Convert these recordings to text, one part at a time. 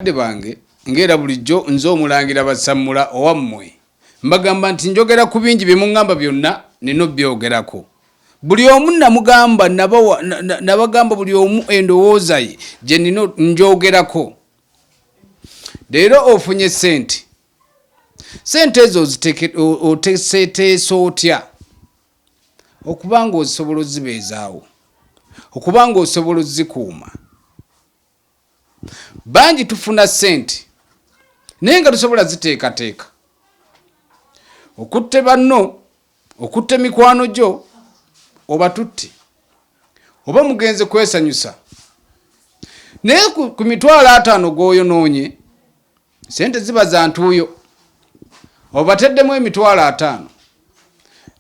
bange ngera bulijjo nzo omulangira basamula owammwe mbagamba nti njogera ku bingi bye mungamba byonna nino byogerako buli omu namugamba nabagamba buli omu endowooza ye gye nino njogerako leero ofunye sente ezo oteeseteesa otya okubanga osobola ozibeezaawo okubanga osobola ozikuuma bangi tufuna sente naye nga tusobola ziteekateeka okutte banno okutte mikwano gyo oba tutte oba mugenze kwesanyusa naye ku 50,000 g'oyonoonye sente ziba za ntuuyo obateddemu 50,000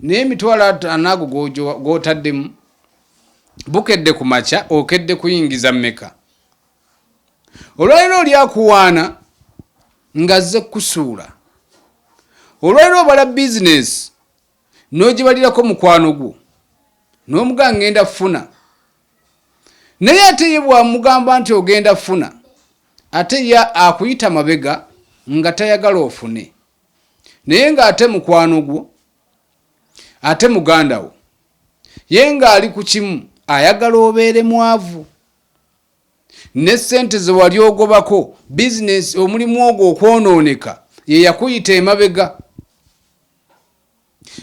naye 50,000 ago g'otaddemu bukedde ku makya okedde kuyingiza mmeka olwaliro olyakuwaana ng'azze kusuula olwaliro obala bizinesi n'ogibalirako mukwano gwo n'omugaa ngenda funa naye ate ye bwamugamba nti ogenda funa ate ye akuyita mabega nga tayagala ofune naye ng'ate mukwano gwo ate muganda wo ye ng'ali ku kimu ayagala obeere mwavu ne sente ze wali ogobako bizinesi omulimu ogwo okwonooneka ye yakuyita emabega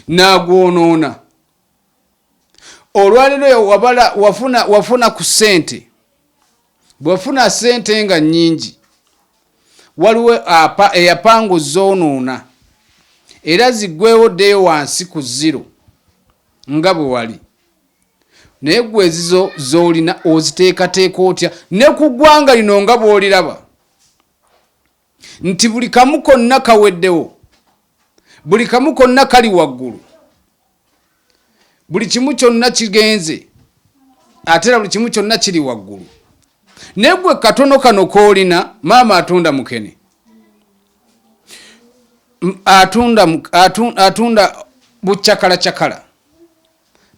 n'agwonoona olwaliro wafuna ku sente bwefuna sente nga nnyingi waliwo eyapanga zoonoona era ziggwewo ddeyo wansi ku 0 nga bwe wali naye gwe ezizo z'olina oziteekateeka otya ne ku ggwanga lino nga bw'oliraba nti buli kamu konna kaweddewo buli kamu konna kali waggulu buli kimu kyonna kigenze ate era buli kimu kyonna kiri waggulu naye gwe katono kano k'olina maama atunda mukene atunda bucakalacyakala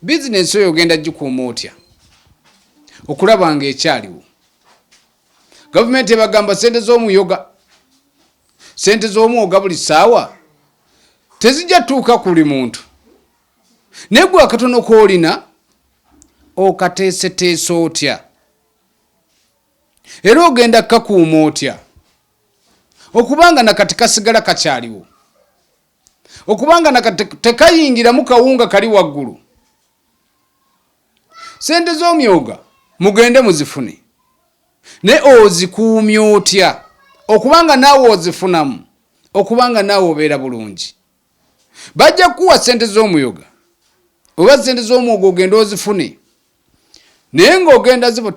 bizinesi oyo ogenda gikuuma otya okulaba nga ekyaliwo gavumenti ebagamba sente z'omuyoga sente z'omwoga buli ssaawa tezijja tuuka ku buli muntu naye gwe akatono k'olina okateeseteesa otya era ogenda kakuuma otya okubanga nakati kasigala kakyaliwo okubanga nakati tekayingiramu kawunga kali waggulu sente z'omyoga mugende muzifune naye ozikuumya otya okubanga naawe ozifunamu okubanga naawe obeera bulungi bajja kuwa sente z'omuyoga oba sente z'omwoga ogenda ozifune naye ng'ogenda zibo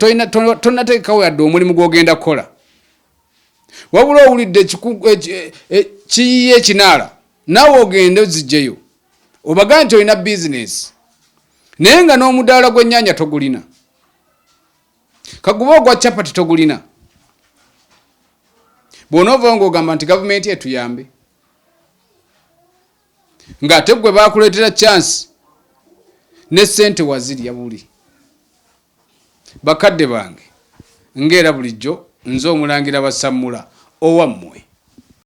tonateekawo yadde omulimu gw'ogenda kukola wabula owulidde kiyiye ekinaala naawe ogende ozigyeyo obaga nti olina bizinesi naye nga n'omudaala gw'ennyaanya togulina kaguba ogwa capati togulina bw'onoova ng'ogamba nti gavumenti etuyambe ng'ate gwe baakuleetera chansi ne sente wazirya buli bakadde bange ng'era bulijjo nze omulangira basamula owammwe